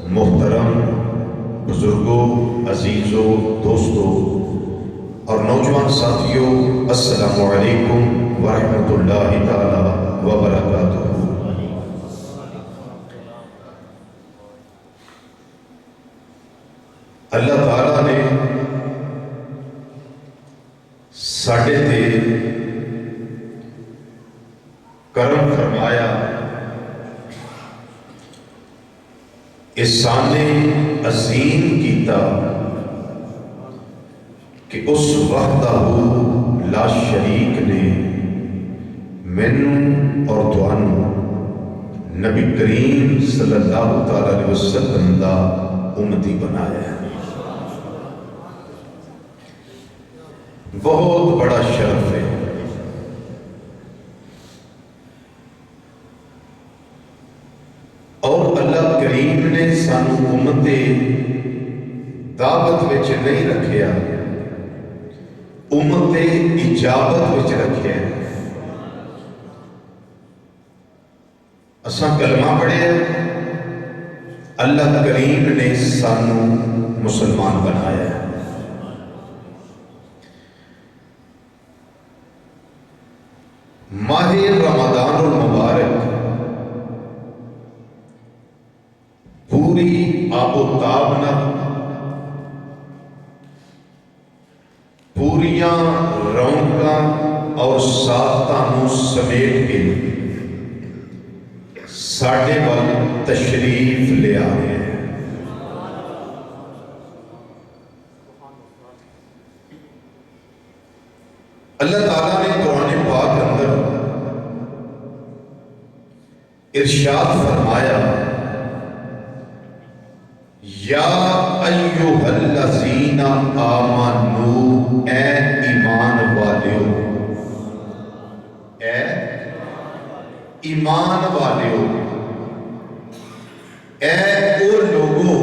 محترم بزرگوں، عزیزوں، دوستوں اور نوجوان ساتھیوں، السلام علیکم ورحمۃ اللہ تعالی وبرکاتہ۔ اللہ تعالیٰ نے ساڈے تے کرم فرمایا، احسان عظیم کیتا کہ اس وحدہ لا شریک نے مینوں اور تانوں نبی کریم صلی اللہ تعالی علیہ وسلم دا امتی بنایا ہے۔ بہت بڑا شرف ہے۔ اور اللہ کریم نے سانو امت دعوت وچ نہیں رکھیا، امت اجابت وچ رکھیا۔ اساں کلمہ پڑھیا، اللہ کریم نے سانو مسلمان بنایا ہے۔ ماہ رمضان المبارک پوری آب و تاب نال، پوریاں رونقاں اور ساعتاں نوں سمیٹ کے ساڈے ول تشریف لے آئے ہیں۔ اللہ تعالیٰ نے قرآن پاک اندر ارشاد فرمایا، یا ایھا الذین آمنو، اے ایمان والیو، اے ایمان والیو، اے او لوگو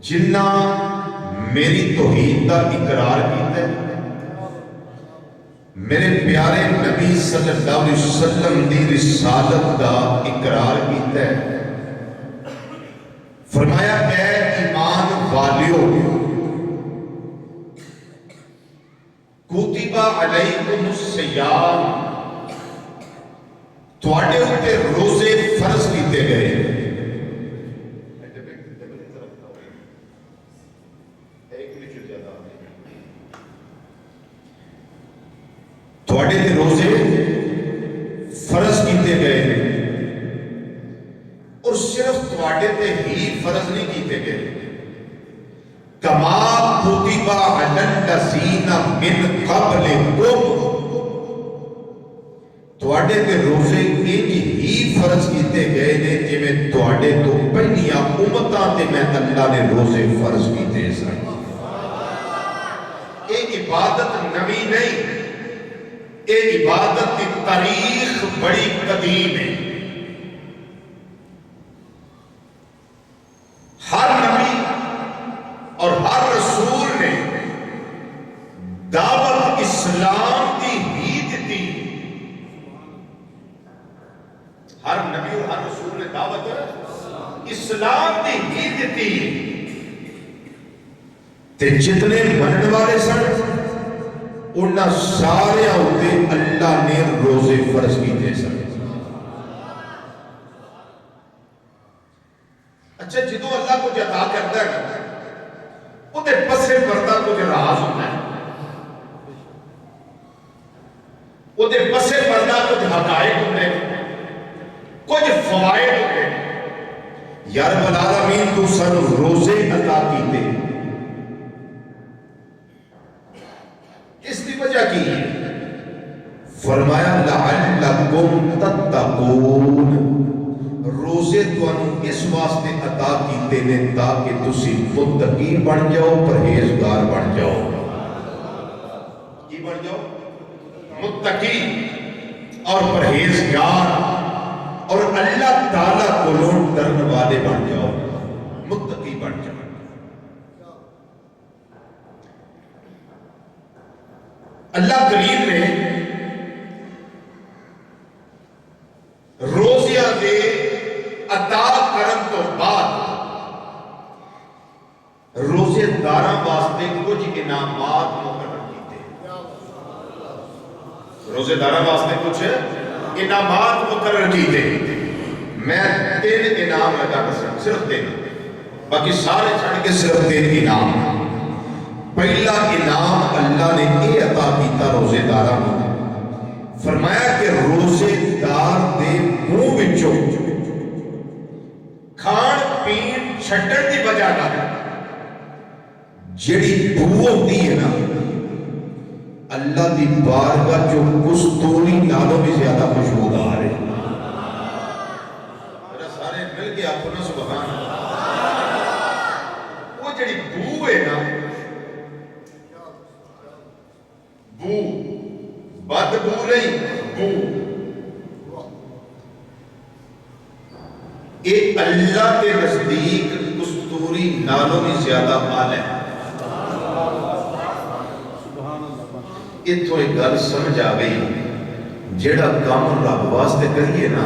جنہاں میری توحید کا اقرار کیتا ہے، میرے پیارے نبی صلی اللہ علیہ وسلم دی رسالت کا اقرار کیتا ہے۔ فرمایا اے ایمان والیو، کتب علیکم الصیام، تواڈے اوتے روزے فرض کیتے گئے۔ تواڈے تے روزے فرض کیتے گئے، اور صرف تواڈے تے ہی فرض نہیں کیتے گئے، کما کتب علی الذین من قبلکم، تواڈے تے روزے انج ہی فرض کیتے گئے نے جویں تواڈے تو پہلیاں امتاں تے میں اللہ نے روزے فرض کیتے سن۔ یہ عبادت نوی نہیں، یہ عبادت کی تاریخ بڑی قدیم ہے۔ ہر نبی اور ہر رسول نے دعوت اسلام کی ہی دیتی، ہر نبی اور ہر رسول نے دعوت اسلام کی ہی دیتی، تے جتنے منن والے سن انہاں سارے اوتے اللہ نے روزے فرض کیتے سن۔ اچھا، جدو اللہ کچھ عطا کرتا ہے وہ دے پسے پردہ کچھ راز ہوتا ہے، وہ دے پسے پردہ کچھ حقائق ہوتے ہیں، کچھ فوائد ہوتے ہیں۔ یا رب العالمین تو سن روزے عطا کیتے، اس کی وجہ کی ہے؟ فرمایا لعلکم تتقون، روزے تانوں اس واسطے عطا کیتے نے تاکہ تسی متقی بن جاؤ، پرہیزگار بن جاؤ۔ کی بن جاؤ؟ متقی اور پرہیزگار، اور اللہ تعالیٰ کو ڈرن والے بن جاؤ، متقی بن جاؤ۔ اللہ کریم نے روزیاں دے عطا کرن تو انعامات مقرر کیتے روزے داراں واسطے کچھ انعامات مقرر کیتے میں 3 انعام لگا دساں صرف 3 باقی سارے چھڑ کے صرف 3 انعام پہلا انعام اللہ نے یہ عطا کیتا روزے داراں کو فرمایا کہ روزے دار دے منہ وچوں کھان پین چھڈن دی وجہ نال جڑی بو ہوندی ہے نا اللہ دی بارگاہ جو کستوری نالوں بھی زیادہ خوشبودار ہے سارے مل کے آپ کو سبحان اللہ وہ جڑی بو ہے نا بو بد بو نہیں بو یہ اللہ کے نزدیک کستوری نالوں بھی زیادہ اعلی ہے اتھوں ایک گل سمجھ آ گئی جڑا کام رب واسطے کریے نا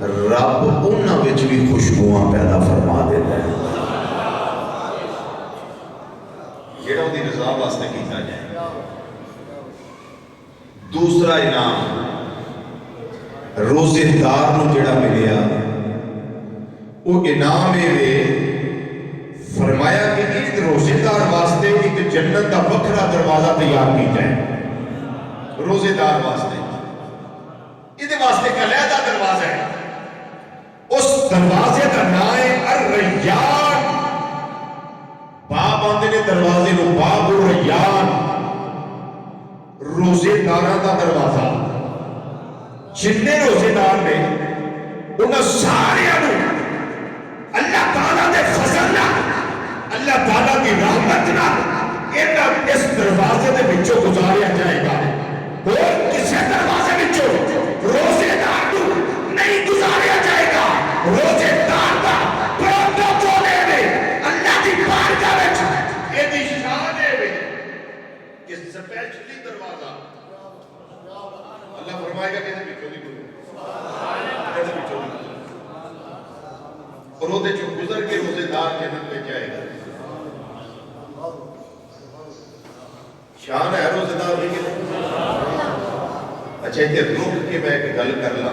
رب انہاں وچ بھی خوشبوئاں پیدا فرما دیتا ہے جڑا اودی رضا واسطے کیتا جائے دوسرا انعام روزے دار نو جڑا ملیا وہ انعام ہے فرمایا کہ ایک روزے دار واسطے ایک جنت کا وکھرا دروازہ تیار کیتا ہے روزے دار واسطے یہ واسطے کا علیحدہ دروازہ ہے اس دروازے کا نام ہے الریان باب آتے نے دروازے نو باب الریان روزے داراں دا دروازہ جننے روزے دار نے انہاں سارے اللہ تعالیٰ دے فضل نہ اللہ تعالیٰ کی رحمت نہ اس دروازے دے بچوں گزاریا جائے گا اور کسی دروازے بچوں روزے دار نہیں گزاریا جائے گا روزے دار دا پروٹوکول ہے اللہ کی بارگاہ وچ یہ دی شان ہے کہ سپیشلی دروازہ اللہ فرمائے گا کہ بچوں دی اور وہ جو گزر کے روزے دار جنت میں جائے گا شان ہے روزے دار بھی اچھا اتنے رک کے میں ایک گل کر لا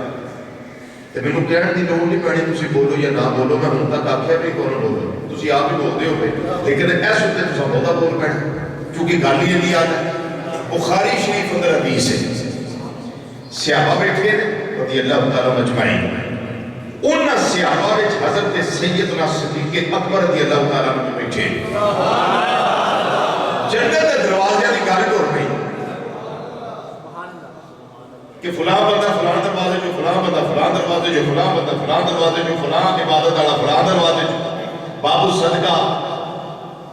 تو میں نے کہنے دی لوڑ نہیں پڑی تسی بولو یا نہ بولو میں ہوں تک آکھیا بھی کون بولو تسی آپ ہی بولتے ہو لیکن ایس ہوتے تسا بہتا بول پڑے چونکہ گل ہی نہیں یاد ہے بخاری شریف اندر حدیث ہے صحابہ بیٹھے ہیں رضی اللہ تعالیٰ مجمعین انہاں صحابہ وچ حضرت سیدنا صدیق اکبر رضی اللہ تعالیٰ عنہ بیٹھے جنت دے دروازے دی گل کر رہی کہ فلاں بندہ فلاں دروازے جو فلاں بندہ فلاں دروازے جو فلاں بندہ فلاں دروازے جو فلاں عبادت والا فلاں دروازے جو باب الصدقہ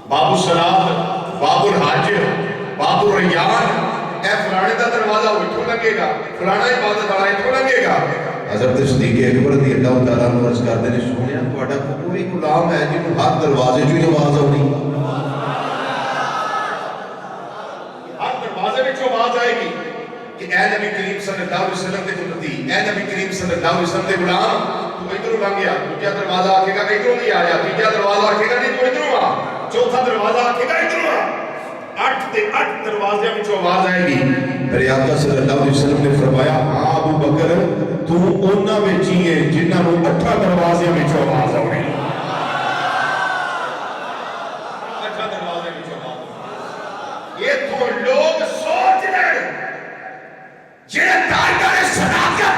باب الصلاۃ باب الحج باب الریان اے فلانے دا دروازہ اٹھوں لگے گا فلانا عبادت والا اٹھوں لگے گا حضرت صدیق اکبر رضی اللہ تعالیٰ عنہ عرض کرتے نے سنیا تہاڈا کوئی غلام ہے جنوں ہر دروازے چوں آواز آونی ہر دروازے وچوں آواز آئے گی کہ اے نبی کریم صلی اللہ علیہ وسلم دے امتی اے نبی کریم صلی اللہ علیہ وسلم دے غلام تو ادھروں لنگ گیا دوسرا دروازہ آکھے گا ادھروں نہیں آیا تیسرا دروازہ آکھے گا نہیں تو ادھروں آ چوتھا دروازہ آکھے گا ادھروں آ 8 تے 8 دروازے وچوں آواز آئے گی میرے آقا صلی اللہ علیہ وسلم نے فرمایا ہاں ابو بکر تو انہاں وچ ہی ہے جنہاں نوں 8 دروازے وچوں آواز آونی 8 دروازے وچوں آواز یہ تو لوگ سوچ لیں جڑے تاجدار صداقت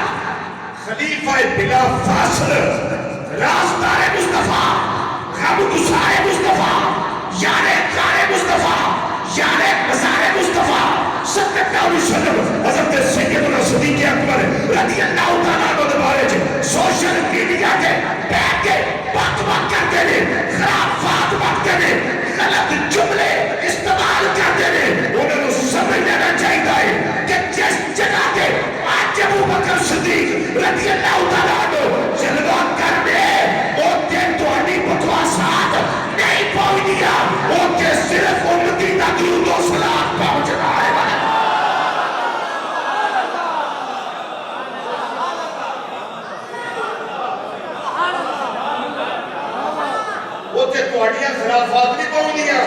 خلیفہ بلا فاصل راستار مصطفیٰ غم گسار مصطفیٰ یار کار مصطفیٰ یار مزار مصطفیٰ صلی اللہ علیہ وسلم حضرت سیدنا صدیق اکبر رضی اللہ تعالیٰ عنہ دے بارے سوشل میڈیا کے بیٹھ کے بات کرتے ہیں خرافات بکتے ہیں غلط جملے استعمال کرتے ہیں انہوں نے سمجھ لینا چاہیے کہ جس جگہ کے آج ابو بکر صدیق رضی اللہ تعالیٰ عنہ جلوہ کرنے اوتے توانی بکواسات نہیں پہنچ دیا اوتے صرف امتی تقلید و صلاح پہنچنا ہے اوتے توانیاں خرافات نہیں پہنچ دیا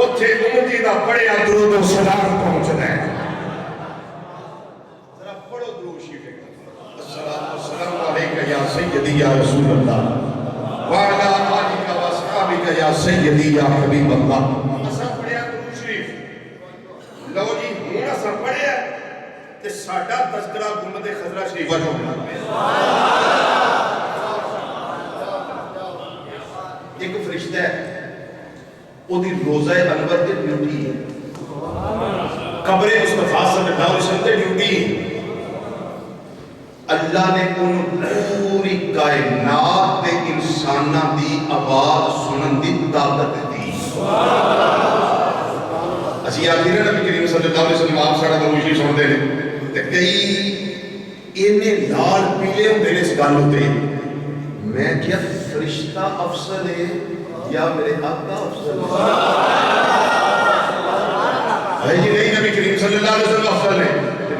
اتھے امتی دا پڑھیا درود و سلام پہنچنا ہے. ذرا پڑھو درود شریف. السلام علیکم یا سیدی یا رسول اللہ وعلا آلک و اصحابک یا سیدی یا حبیب اللہ. اسا پڑھیا درود شریف. لو جی ہوں اسا پڑھیا تے ساڈا تذکرہ گنبد خضرا شریفہ جو ہونا. ایک فرشتہ ہے وہ دی روزہ انور کی ڈیوٹی ہے. قبر مصطفیٰ صلی اللہ علیہ وسلم کی ڈیوٹی ہے. اللہ نے ان پوری کائنات دے انسانہ دی آواز سنن دی طاقت دی. اسی آخر نبی کریم صلی اللہ علیہ وسلم آپ ساڑھا دروشی سنتے ہیں تے کئی انہیں لال پیلے ہوتے ہیں اس گل ہوتے. میں کیا فرشتہ افضل ہے یا میرے آقا افضل ہے؟ جی نہیں، نبی کریم صلی اللہ علیہ وسلم افضل ہے.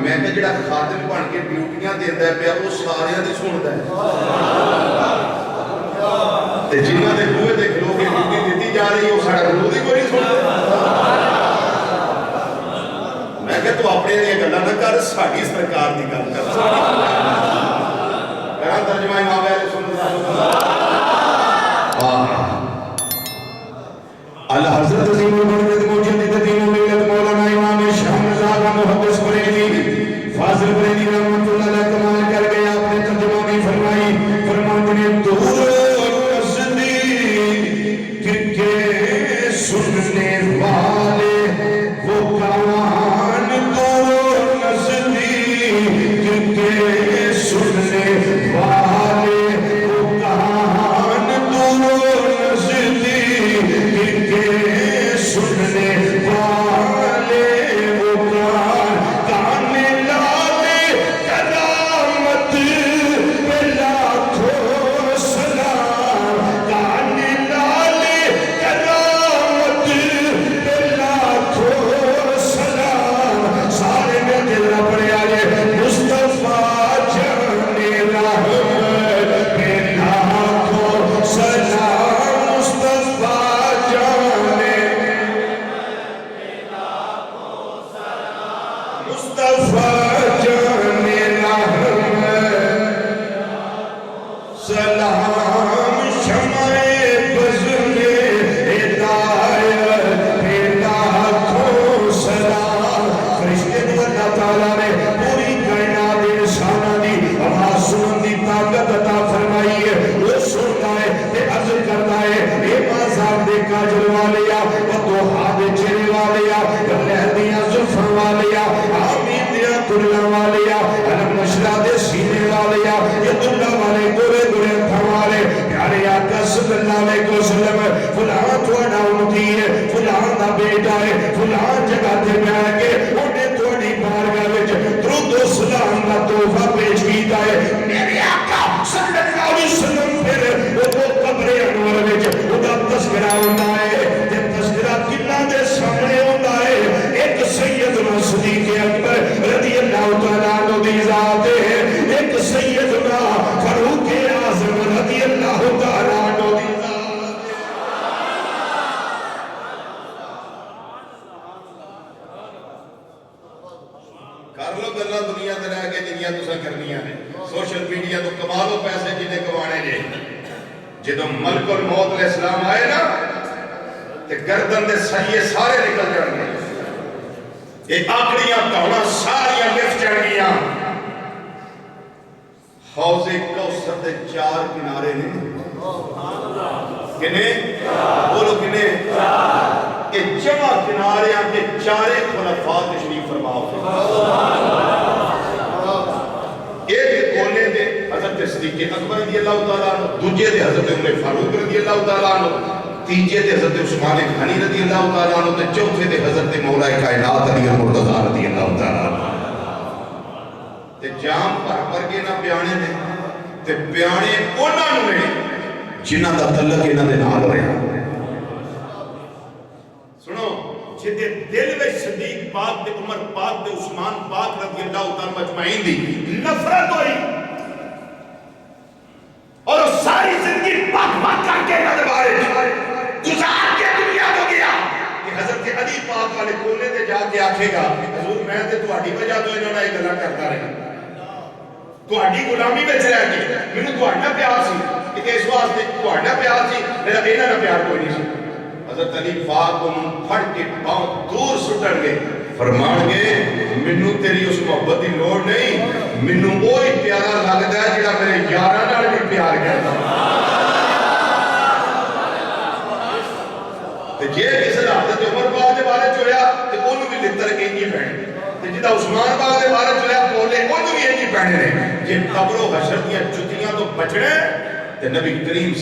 میں کہ جڑا خادم بن کے ڈیوٹیاں دیتا ہے پیا وہ سارے دی سنتا ہے. تے جنہاں دے بوئے دے کھلو کے ڈیوٹی دیتی جا رہی وہ ساڑا گلو دی کوئی نہیں سنتا. میں کہ تو اپنے لیے گلا نہ کر، ساڑی سرکار دی گل کر. کہاں ترجمہ امام علیہ سنت اللہ حضرت عظیم المجد مجدد دین و ملت مولانا امام شاہ مزاغ محدث بریلی فاضل بریلی رحمت اللہ علیہ کمال کر گیا. اپنے ترجمہ میں فرمائی فرماتے ہیں دور نزدیک کے سننے والے وہ کان، دور نزدیک کے سننے والے وہ کان، دور نزدیک کے سننے والے وہ کان. کان لالے کرامت پہ لاکھوں سلام. کان لالے کرامت پہ لاکھوں سلام. سارے میں دل نہ پڑے آئے مصطفیٰ جانے رحمت پہ لاکھوں سلام. مصطفیٰ جانے مصطفیٰ جانے رحمت سلام. شمع بزم ہدایت پہ لاکھوں سلام. فرشتے کو اللہ تعالیٰ نے پوری کائنات انسانہ دی آواز سنن دی طاقت عطا فرمائی ہے. وہ سنتا ہے تے عرض کرتا ہے اے بازار دے کاجل والیا ودوحا دے چہرے والیا لہدیاں زلفاں والیا آمین دیا کلا والیا علم نشرہ دے سینے والیا ید اللہ والے گورے گورے تھا والے پیارے آقا صلی اللہ علیہ وسلم فلان تھوڑا امتی ہے، فلان دا بیٹا ہے، فلان جگہ تے میں آگے انہیں تھوڑی بارگاہ وچ درود و سلام کا تحفہ پیش کیتا ہے. میرے آقا صلی اللہ علیہ وسلم پھر وہ قبر انور وچ ادا تذکرہ ہوتا ہے. تے تذکرہ کنا دے سامنے ہوتا ہے. ایک سیدنا صدیق اکبر رضی اللہ تعالیٰ عنہ دی ذات ہے، ایک سیدنا فاروق اعظم رضی اللہ تعالیٰ عنہ دی ذات ہے. کر لو گلا دنیا تے رہ کے جنیاں تساں کرنیاں نے. سوشل میڈیا تو کما لو پیسے جنے کمانے نے. جدوں ملک الموت علیہ السلام آئے نا تے گردن دے سائیے سارے نکل جان گے. یہ آکڑیاں کہنا ساریاں لفٹ جان گیاں. حوض کوثر دے 4 کنارے نے. کنے؟ بولو کنے؟ کہ جمع کناریاں کے 4 خلفاء تشریف فرماؤ. ایک کولے دے حضرت صدیق اکبر رضی اللہ تعالیٰ عنہ، دوجے دے حضرت عمر فاروق رضی اللہ تعالیٰ عنہ، تیجے دے حضرت عثمان غنی رضی اللہ تعالیٰ عنہ، تے چوتھے دے حضرت مولا کائنات علی المرتضیٰ رضی اللہ تعالیٰ عنہ. تے جام پر کے نہ پیانے نے تے پیانے انہاں نے جنہاں دا تعلق انہاں دے نال ہویا. سنو جدے دل میں صدیق پاک دے عمر پاک دے عثمان پاک رضی اللہ تعالیٰ مجمعین دی نفرت ہوئی اور ساری زندگی پاک پاک کر کے نہ دوبارے گزار کے دنیا کو گیا کہ حضرت ਤੁਹਾਡੀ ਗੁਲਾਮੀ ਵਿੱਚ ਰਹਿ ਕੇ ਮੈਨੂੰ ਤੁਹਾਡੇ ਨਾਲ ਪਿਆਰ ਸੀ ਕਿ ਇਸ ਵਾਸਤੇ ਤੁਹਾਡੇ ਨਾਲ ਪਿਆਰ ਸੀ, ਮੇਰਾ ਇਹਨਾਂ ਨਾਲ ਪਿਆਰ ਕੋਈ ਨਹੀਂ ਸੀ। حضرت علی پاک ਨੂੰ ਫੜ ਕੇ ਬਹੁਤ ਦੂਰ ਸੁੱਟਣਗੇ, ਫਰਮਾਣਗੇ ਮੈਨੂੰ ਤੇਰੀ ਉਸ ਮੁਹੱਬਤ ਦੀ ਲੋੜ ਨਹੀਂ, ਮੈਨੂੰ ਉਹ ਹੀ ਪਿਆਰਾ ਲੱਗਦਾ ਹੈ ਜਿਹੜਾ ਮੇਰੇ ਯਾਰਾਂ ਨਾਲ ਵੀ ਪਿਆਰ ਕਰਦਾ। ਤੇ ਜੇ ਕਿਸੇ ਦਾ ਹਜ਼ਰਤ ਉਮਰ ਪਾਕ ਦੇ ਬਾਰੇ ਚ ਹੋਇਆ ਤੇ ਉਹਨੂੰ ਵੀ ਲਿੱਤਰ ਇੰਜ ਹੀ ਪੈਣੇ, ਤੇ ਜਿਹਦਾ ਉਸਮਾਨ ਪਾਕ ਦੇ ਬਾਰੇ ਚ ਹੋਇਆ ਬੋਲੇ ਉਹਨੂੰ ਵੀ ਇੰਜ ਹੀ ਪੈਣੇ ਨੇ। ਜੇ ਕਬਰੋ ਹਸ਼ਰ ਦੀਆਂ ਜੁੱਤੀਆਂ ਤੋਂ ਬਚਣਾ ਤੇ ਨਬੀ ਕਰੀਮ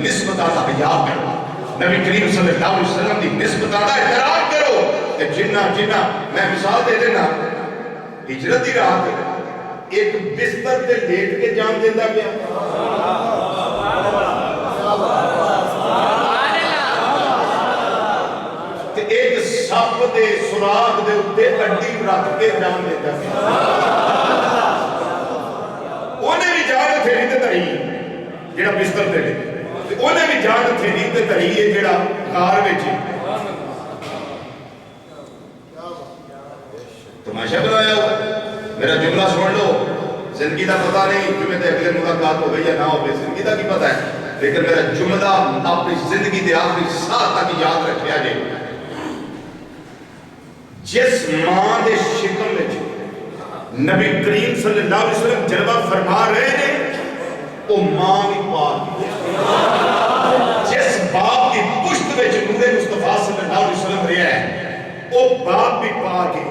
ਨਿਸਬਤਾਂ ਦਾ ਹਯਾ ਕਰੋ, نبی کریم صلی اللہ علیہ وسلم کی نسبت کا احترام کرو۔ کہ جنہ میں مثال دے دینا، ہجرت کی رات ایک بستر تے لیٹ کے جان دیتا گیا، تے ایک سپ دے سراغ دے اوپر ہڈی رکھ کے جان دیتا گیا۔ انہیں بھی جان تھیری تے تری جڑا بستر دے لے، انہیں بھی جان تھیری تے تری ہے جڑا کار وچ تماشا بنایا ہوا۔ میرا جملہ سن لو، زندگی دا پتہ نہیں جمعے تے اگلے ملاقات ہو گئی یا نہ ہو گئی، زندگی دا کی پتہ ہے، لیکن میرا جملہ اپنی زندگی دے آخری ساتھ تک یاد رکھیا جائے۔ جس ماں دے شکم وچ نبی کریم صلی اللہ علیہ وسلم جلوہ فرما رہے ہیں، وہ ماں بھی پاک، جس باپ کی پشت میں نور مصطفیٰ صلی اللہ علیہ وسلم رہا ہے وہ باپ بھی پاک ہے،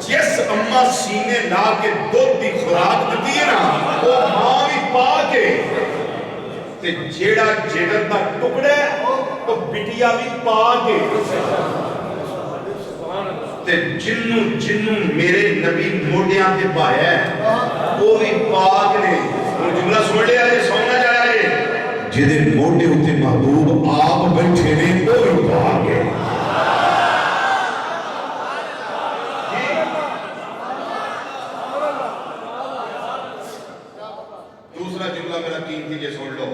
جس اماں سینے لا کے دودھ دی خوراک دیتی ہے نا وہ ماں بھی پاک ہے، تے جیڑا جگر دا ٹکڑا ہے وہ بٹیا بھی پاک ہے، تے جنوں میرے نبی موڈیاں تے پایا ہے وہ بھی پاک نے۔ اور جملہ سن لیا ہے، سونا جایا ہے، جدے موڈے ہوتے محبوب آپ بیٹھے نے وہ بھی پاک ہے۔ دوسرا جملہ میرا قیمتی جے سن لو،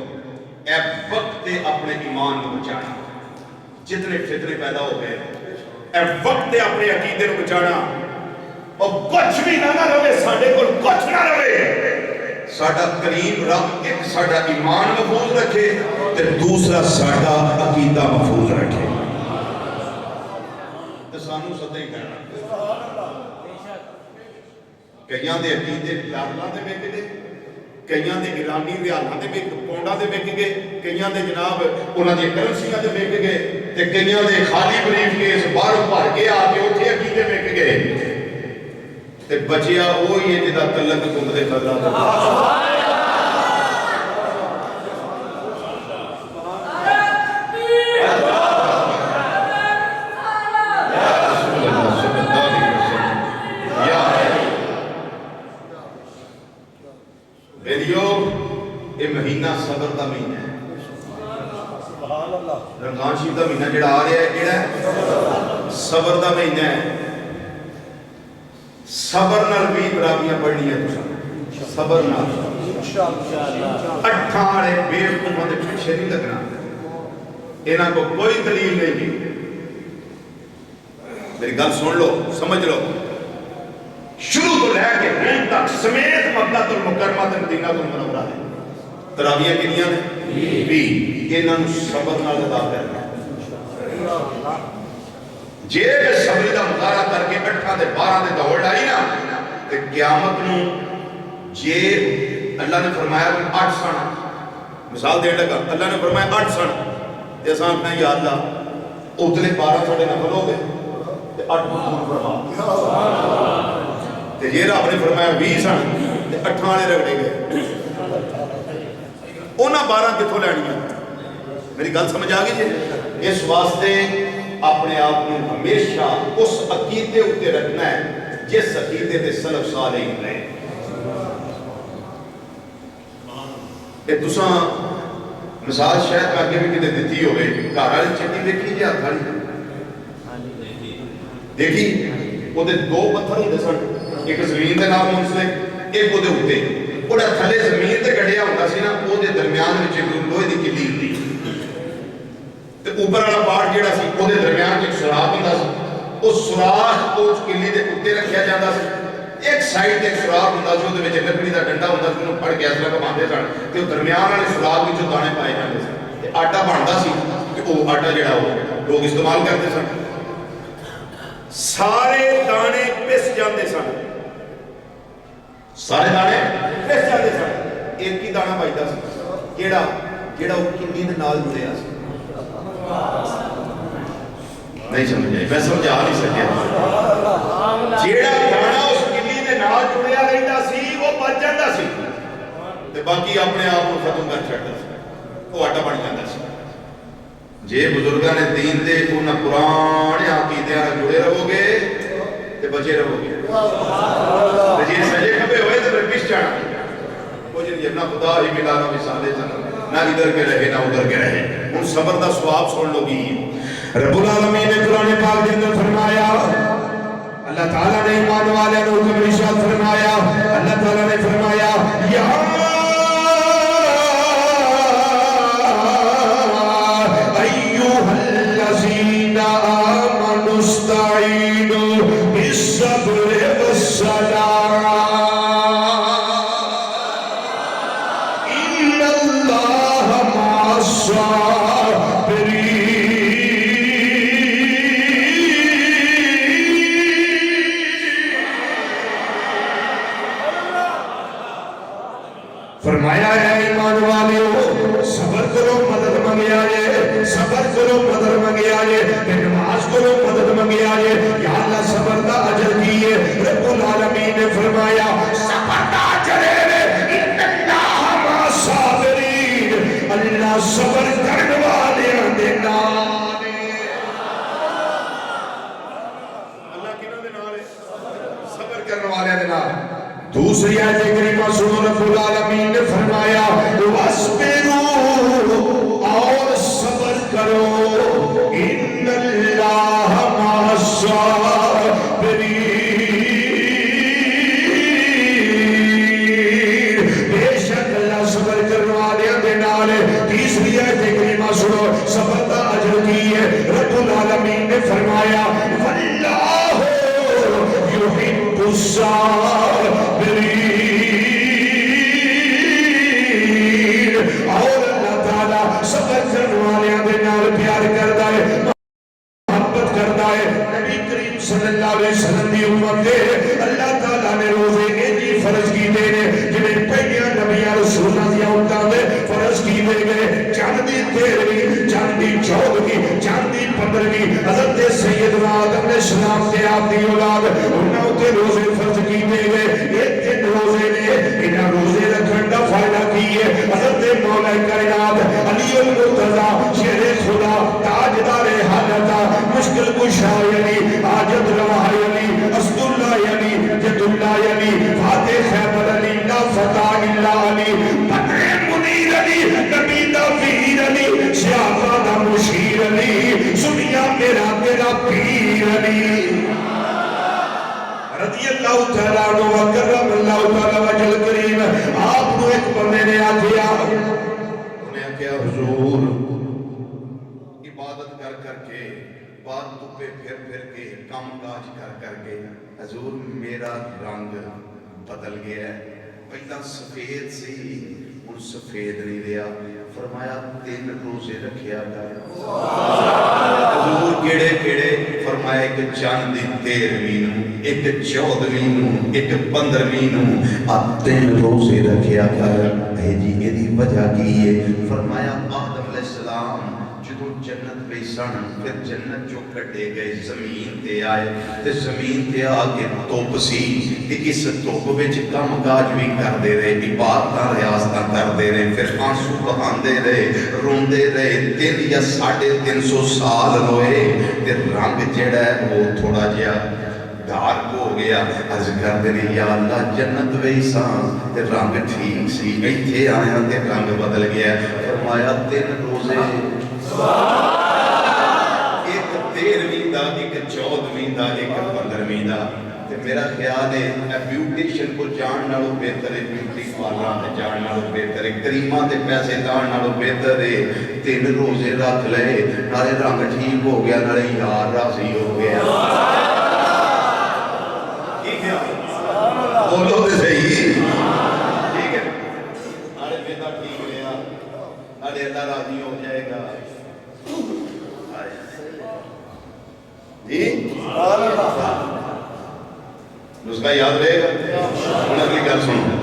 اے وقت اپنے ایمان کو بچانا، جتنے فتنے پیدا ہو گئے اے وقت اپنے عقیدے کو بچانا، اور کچھ بھی نہ رہے ساڈے کو، کچھ نہ رہے، ساڈا کریم رب ایک ساڈا ایمان محفوظ رکھے تے دوسرا ساڈا عقیدہ محفوظ رکھے، تے سانو سدا ہی کہنا۔ کئیاں دے عقیدے ڈالراں تے وک گئے، کئیاں دے ایرانی ریالاں تے وک پونڈاں تے وک گئے، کئیاں دے جناب انہاں دی کرنسیاں تے وک گئے، تے کئیاں دے خالی بریف کیس باہر بھر کے آ کے اوتھے عقیدے وک گئے، تے بچیا وہی ہے جدا تلک تم دے قدرہ دے۔ یہ مہینہ صبر دا مہینہ ہے، رمضان شریف دا مہینہ جڑا آ رہا ہے کیڑا ہے؟ صبر دا مہینہ ہے۔ صبر نال بھی تراویاں پڑھنی ہے تساں، صبر نال اٹھاں والے بے وقوفاں دے پیچھے نہیں لگنا، انہاں کو کوئی دلیل نہیں دی۔ میری گل سن لو، سمجھ لو، شروع تو لے کے ہن تک سمیت مکہ المکرمہ تے مدینہ المنورہ ہے تراویاں کنیاں نے؟ 20۔ انہاں نوں صبر نال ادا کرنا، جے صبر دا مظاہرہ کر کے 8 تے 12 تے دوڑ لائی نا تے قیامت نوں جے اللہ نے فرمایا کہ 8 سن، مثال دین لگا اللہ نے فرمایا 8 سن تے اساں کہنا یا اللہ اتلے 12 ساڈے نفل ہو گئے تے 8 قبول فرما، تے یہ رب نے فرمایا 20 سن تے 8 والے رگڑے گئے، انہاں 12 کتھوں لینیاں؟ میری گل سمجھ آ گئی جی؟ اس واسطے اپنے آپ کو ہمیشہ اس عقیدے اتے رکھنا ہے جس عقیدے تے سلف صالح رہے۔ کہ تساں مثال شاید میں آگے بھی کدے دیتی ہوئے، گھر والی چٹی دیکھی جی ہاتھ والی دیکھی، وہ 2 پتھر ہوندے سن، ایک زمین دے نال منسلک، ایک وہ دے اوتے، وہ تھلے زمین تے گڈیا ہوندا سی نا، وہ دے درمیان وچ لوہے دی کلی ہوندی تے اوپر والا پارٹ جیڑا سی وہ دے درمیان ایک سوراخ ہوندا سی، اس سوراخ کو اس کلی دے اوتے رکھیا جاندا سی ایک سائڈ ایک سراغ ہوتا سی، وہ لکڑی کا ڈنڈا ہوتا سی، انہوں پھڑ کے اس طرح گھماتے سن تے وہ درمیان والے سراغ وچ دانے پائے جاتے سن تے آٹا بنتا سی تے وہ آٹا جڑا وہ لوگ استعمال کرتے سن، سارے دانے پس جاتے سن، سارے دانے پس جاتے سن، ایک ہی دانا بچتا سی کیڑا جڑا وہ کنڈی دے نال جڑیا سی۔ نہیں سمجھ آئی، میں سمجھا نہیں سکیا، جیڑا دانا اس کنڈی دے نال جڑیا رہتا سی وہ بچ جاتا سی تے باقی اپنے آپ کو ختم کر چھڑتا سی، وہ آٹا بن جاتا سی۔ جے بزرگاں نے دین دے انہاں پرانے عقیدیاں نال جڑے رہو گے تے بچے رہو گے، تے جے سجے کھبے ہوئے تے پھر پچھ جانا، وہ جی نہ خدا ہی ملا نہ مثالے سن، نہ ادھر کے رہے نہ ادھر کے رہے۔ ان صبر دا ثواب سن لو گی۔ رب العالمین نے قرآن پاک کے اندر فرمایا، اللہ تعالیٰ نے ایمان والے کو حکم ارشاد فرمایا، اللہ تعالیٰ نے فرمایا یا ایھا الذین آمنوا استعینوا بالصبر والصلاۃ ان اللہ مع الصابرین۔ فرمایا ہے ایمان والیو صبر کرو مدد منگیا جے، صبر کرو مدد منگیا جے، نماز کرو مدد منگیا جے، یا اللہ صبر دا اجر دیئے۔ رب العالمین نے فرمایا صبر دا اجر ہے ان اللہ مع الصابرین، اللہ صبر کرنے والے دے نال ہے۔ اللہ کینوں دے نال ہے؟ صبر کرنے والے دے نال۔ دوسری آیت کریمہ سنو، رب العالمین نے فرمایا وَاصْبِرُوا، اور صبر کرو، ان اللہ مع الصابرین، بے شک اللہ صبر کرنے والے دے نال ہے۔ تیسری آیت کریمہ سنو، صبر دا اجر کی ہے، رب العالمین نے فرمایا وَاللَّهُ يُحِبُّ الصابرین، اور اللہ تعالیٰ صبر کرنے والوں دے نال پیار کرتا ہے، محبت کرتا ہے۔ نبی کریم صلی اللہ علیہ وسلم دی امت دے اللہ تعالیٰ نے روزے انجی فرض کیتے نے جنہیں پہلیاں نبیاں رسولاں دی امتاں دے فرض کیتے گئے۔ چاند دی 13ویں، چاند دی 14ویں، چاند دی 15ویں، حضرت سیدنا آدم علیہ السلام تے آپ دی اولاد انہاں تے روزے فرض کیتے گئے۔ یہ 3 روزے نے، انہاں روزے رکھن دا فائدہ کی ہے۔ حضرت مولا کائنات علی المرتضی شیر خدا تاجدار حالتا مشکل کشا یعنی حاجت روا یعنی اسد اللہ یعنی جد اللہ یعنی فاتح خیبر علی لا فتح الا علی بدر منیر علی نبی دا پیر علی سیاقہ دا مشیر علی سنیا میرا تیرا پیر علی رضی اللہ تعالیٰ عنہ وکرم اللہ تعالیٰ وجل کریم۔ آپ کو ایک بندے نے آکھیا، انہیں آکھیا حضور عبادت کر کر کے بات تو پہ پھر کے کام کاج کر کر کے حضور میرا رنگ بدل گیا ہے، پہلا سفید سی ہن سفید نہیں رہا۔ فرمایا 3 روزے رکھیا کر۔ حضور کیڑے کیڑے؟ فرمایا ایک چاند دی 13ویں نوں، ایک 14ویں نوں، ایک 15ویں نوں، 3 روزے رکھیا کر۔ اے جی یہ دی وجہ کی ہے؟ فرمایا آدم علیہ السلام جدو جنت پہ سن، پھر جنت جو کٹے گئے زمین تے آئے، تے زمین تے آ کے توپ سی، تے اس توپ وچ کم کاج بھی کردے رہے، عبادتاں ریاستاں کردے رہے، پھر آنسو بہاندے رہے، روندے رہے، 3 یا 350 سال روئے، تے رنگ جڑا ہے وہ تھوڑا جہا ڈارک ہو گیا۔ عرض کر دے یا اللہ جنت ویساں تے رنگ ٹھیک سی، ایتھے آیا تے رنگ بدل گیا۔ فرمایا 3 روزے، ایک 13ویں دا، ایک 14ویں دا، ایک 15ویں دا۔ تے میرا خیال ہے بیوٹیشن کو جان نالوں بہتر ہے، بیوٹی پارلر تے جان نالوں بہتر ہے، کریماں تے پیسے لان نالوں بہتر ہے 3 روزے رکھ لے، نالے رنگ ٹھیک ہو گیا، نالے یار راضی ہو گیا۔ بولو تو صحیح ٹھیک ہے ارے بیٹا ٹھیک رہا ارے اللہ راضی ہو جائے گا جی اس کا یاد رہے گا اگلی گل سنو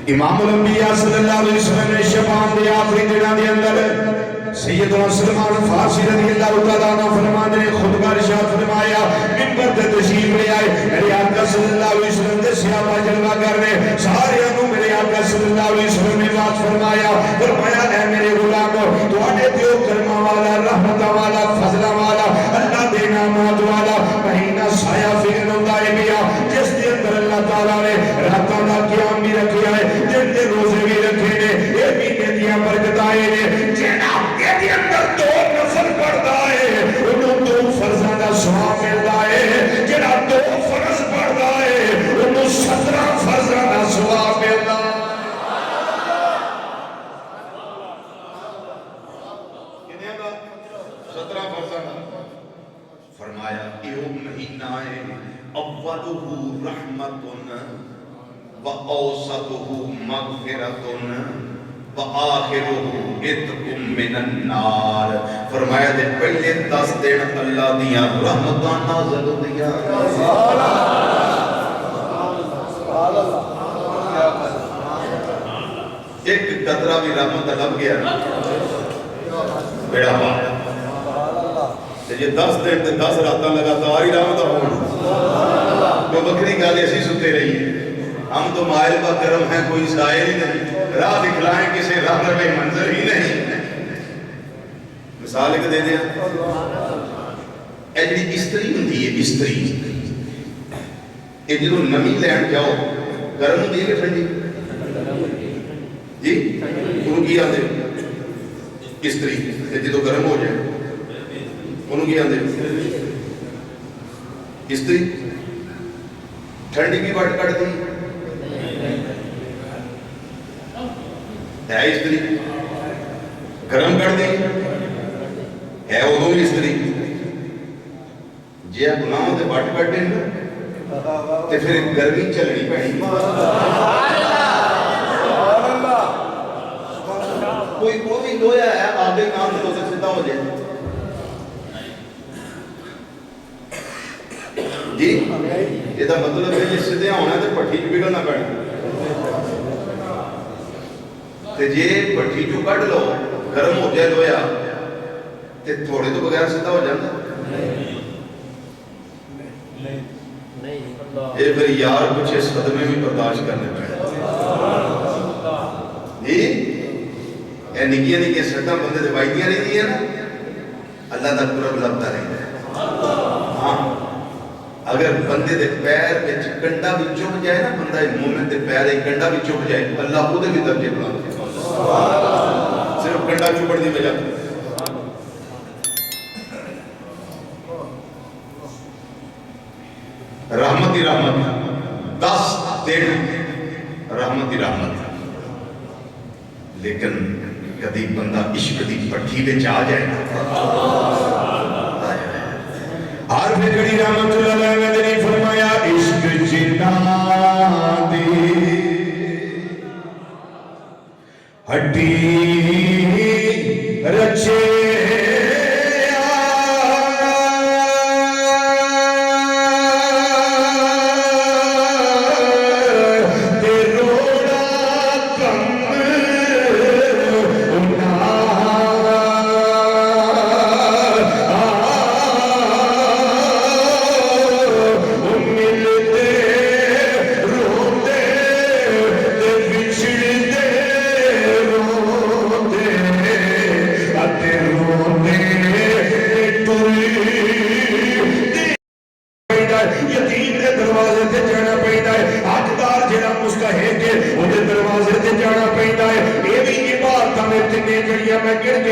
امام الانبیاء صلی اللہ علیہ وسلم نے شبان دے آخری دنوں دے اندر سیدنا سلمان فارسی رضی اللہ تعالیٰ عنہ فرماندے نے خطبہ ارشاد فرمایا منبر تے تشریف لے آئے میرے آقا صلی اللہ علیہ وسلم دے صحابہ جلوہ کر رہے سارے انہوں میرے آقا صلی اللہ علیہ وسلم نے بات فرمایا اے میرے غلامو تواڈے دیو کرما والا رحمت والا فضل والا اللہ دے نعمت والا مہینہ سایہ فکر ہوندا ہے بیا جس دے اندر اللہ تعالیٰ نے راتاں دا قیام بھی رکھیا ہے دن دے روزے بھی رکھے نے اے مہینے دیاں برکتاں نے جیڑا یہ اندر دو نفل پڑھتا ہے انہوں دو فرضاں دا ثواب ملدا ہے جڑا دو فرض پڑھتا ہے انہوں 17 فرضاں دا ثواب ملدا کتنے دا 17 فرضاں دا فرمایا یہ مہینہ ہے اولہ رحمتن و اوسطہ مغفرتن وآخرہ اتقم من النار فرمایا دے پہلے 10 دن اللہ دیاں رحمتاں نازل ہوندیاں ایک قطرہ بھی رحمت لب گیا بیڑا پایا یہ 10 دن تے 10 راتاں لگاتار ہی رحمتاں ہون تو بکری گالے اسی ستے رہی ہے ہم تو مائل با کرم ہیں کوئی سائل ہی نہیں راہ دکھلائیں کسی راہ میں منظر ہی نہیں مثال ایک دے دیا اے جڑی استری ہوندی ہے استری اے جدوں نمی لین جاؤ گرم ہوندی ہے کہ ٹھنڈی جی انہوں کی آندے استری اے جدوں گرم ہو جائے انہوں کی آندے استری ٹھنڈی کی بٹ کٹ دی ہے استری گرم کر دی ہے ادھوں بھی استری جی گناہوں دے بٹ کٹ دیں تے پھر گرمی چلنی پڑی کوئی بھی لویا ہے آگے کام سے اسے سدھا ہو جائے جی یہ دا مطلب ہے جس سدھا ہونا ہے تو پٹھی جو بگڑنا پڑی تے جے پٹھی جو کٹ لو گرم ہو جائے لویا تے تھوڑے تو بغیر سدھا ہو جاتا اے پھر یار کچھ صدمے بھی برداشت کرنے پڑے جی اے نکیاں نکیاں سٹاں بندے دے وائدیاں نہیں دیا نا اللہ دا قرب لبتا رہی ہے ہاں اگر بندے دے پیر وچ کنڈا بھی چپ جائے نا بندہ مومن دے پیر ایک کنڈا بھی چپ جائے اللہ خود بھی درجے بنا دے صرف کنڈا چپڑ دی وجہ رحمت ہی رحمت 10 دن رحمت ہی رحمت لیکن کدی بندہ عشق دی پٹھی وچ آ جائے ہر بگڑی رحمت اللہ علیہ نے فرمایا عشق جنا دی ہڈی رچے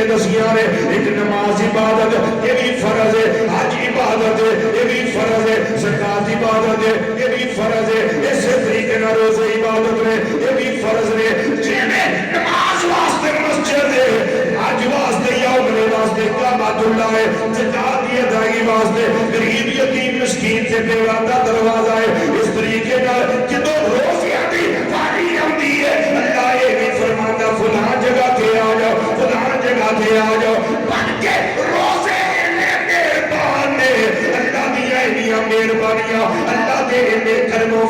ایک نماز عبادت یہ بھی فرض ہے حج عبادت یہ بھی فرض ہے زکات عبادت یہ بھی فرض ہے اسی طریقے نہ روزے عبادت میں یہ بھی فرض ہے جنہیں نماز واسطے مسجد ہے حج واسطے یوم واسطے کعبۃ اللہ ہے زکات کی ادائیگی واسطے غریب یتیم مسکین سے بیوہ کا دروازہ ہے اس طریقے کا کہ تو روز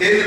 3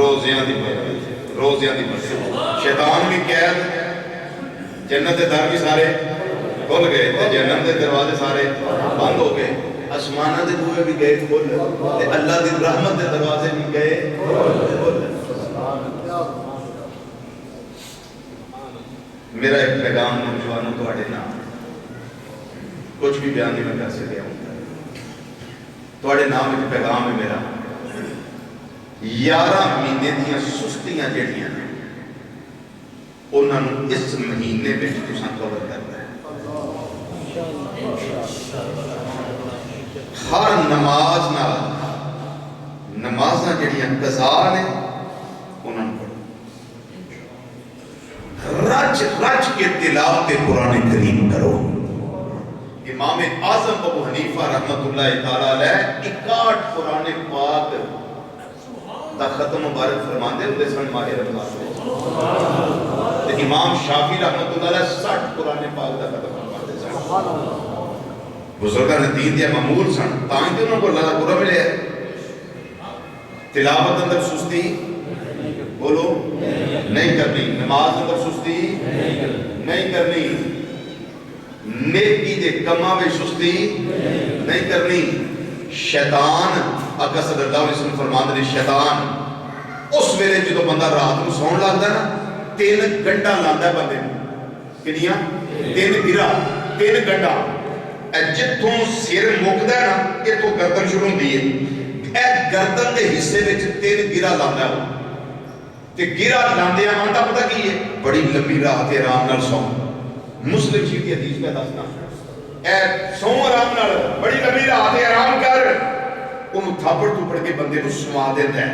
روزیاں دی روزیاں دی مسجد شیطان بھی قید جنت دے در بھی سارے کھل گئے تے جنت دے دروازے سارے بند ہو گئے آسمانہ دے بوئے بھی گئے کھل تے اللہ دی رحمت دے دروازے بھی گئے کھل میرا ایک پیغام نوجوانوں تو اڑے نام کچھ بھی بیان نہیں میں کر سکیا ہوں تو اڑے نام ایک پیغام ہے میرا 11 مہینے دیاں سستیاں جڑیاں نے انہاں نوں اس مہینے وچ تساں کور کرنا ہے ہر نماز نال نمازاں جڑیاں قضا نے انہاں نوں رج رج کے تلاوت قرآن کریم کرو امام اعظم ابو حنیفہ رحمت اللہ تعالی علیہ 61 قرآن پاک دا ختم مبارک فرماندے ہوندے سن ماہ رمضان تے امام شافعی رحمت اللہ علیہ 60 قرآن پاک دا ختم فرماندے سن بزرگاں دین دے معمول سن تاں کہ انہاں کو اللہ دا قرآن ملے تلاوت اندر سستی بولو نہیں کرنی نماز اندر سستی نہیں کرنی نیکی دے کماں میں سستی نہیں کرنی شیطان آقا صلی اللہ علیہ وسلم فرماندے نے شیطان اس ویلے جدوں بندہ رات نوں سون لگدا ہے نا 3 گھنٹا لاندا ہے بندے نوں کنیاں 3 گرا 3 گھنٹا اے جتھوں سر مکدا ہے نا ایتھوں گردن شروع ہوندی ہے اے گردن دے حصے وچ 3 گرا لاندا ہے تے گرا لاندیاں آندا پتہ کی ہے بڑی لمبی رات تے آرام نال سو مسلم شریف کی حدیث میں دسنا اے سو آرام نال بڑی لمبی رات تے آرام کر انہوں تھاپڑ تھوپڑ کے بندے کو سوا دیتا ہے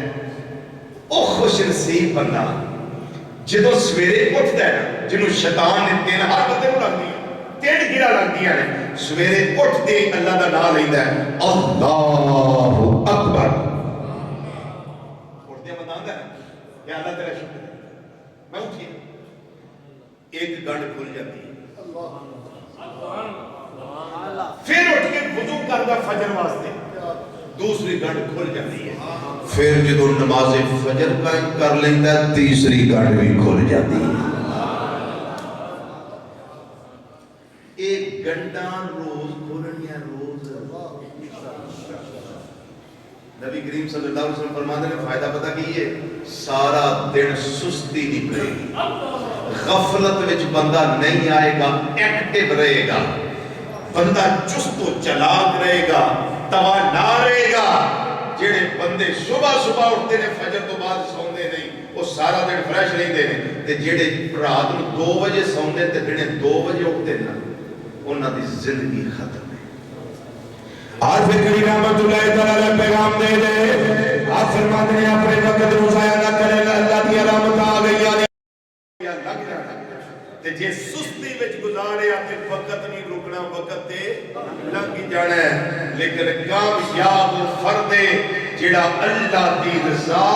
او خوش نصیب بندہ جدو سویرے اٹھتا ہے نا جنہوں شیطان نے 3 ہر بندے کو لگ دیا 3 گرا لگ دیا نے سویرے اٹھتے اللہ دا نام لیندہ ہے اللہ اکبر اٹھتے ہیں بندہ آندہ ہے یا اللہ تیرا شکر ہے میں اٹھیا ایک گھنٹ کھل جاتی ہے پھر اٹھ کے وضو کردہ فجر واسطے دوسری گھنٹ کھل جاتی ہے پھر جدو نماز فجر قائم کر لیندہ ہے تیسری گھنٹ بھی کھل جاتی ہے ایک گھنٹہ روز کھولن یا روز نبی کریم صلی اللہ علیہ وسلم فرماتے ہیں فائدہ پتہ کیجئے سارا دن سستی نکلے گی غفلت وچ بندہ نہیں آئے گا ایکٹیو رہے گا بندہ چست و چلاک رہے گا توانا رہے گا جڑے بندے صبح اٹھتے ہیں فجر تو بعد سوندے نہیں وہ سارا دن فریش رہندے ہیں تے جڑے رات نوں 2 بجے سوندے تے دنے 2 بجے اٹھتے ہیں انہاں دی زندگی ختم ہے آج فکری رحمت اللہ تعالی پیغام دے دے آپ فرماتے ہیں اپنے وقت رو ضائع نہ کرے اللہ دی رحمت آ گئی یا لگ جانا تے جے سستی وچ گزاریا تے وقت نہیں رکنا وقت تے لنگ جانا ہے لیکن کامیاب فرد جڑا اللہ دی رضا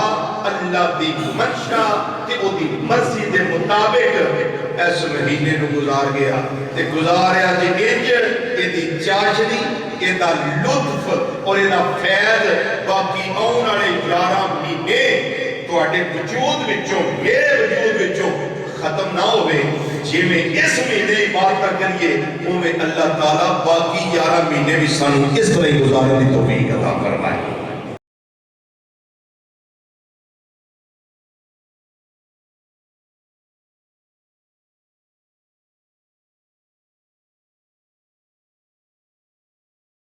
اللہ دی منشا تے او دی مرضی دے مطابق اس مہینے نو گزار گیا تے گزاریا جے انج اے دی چاشنی اے دا لطف اور اے دا فیض باقی آن والے 11 مہینے تواڈے وجود وچوں میرے وجود وچوں ختم نہ ہوئے جی میں اس مہینے عبادت کریے اوہ اللہ تعالیٰ باقی 11 مہینے بھی سانوں اس طرح گزارنے کی توفیق عطا فرمائے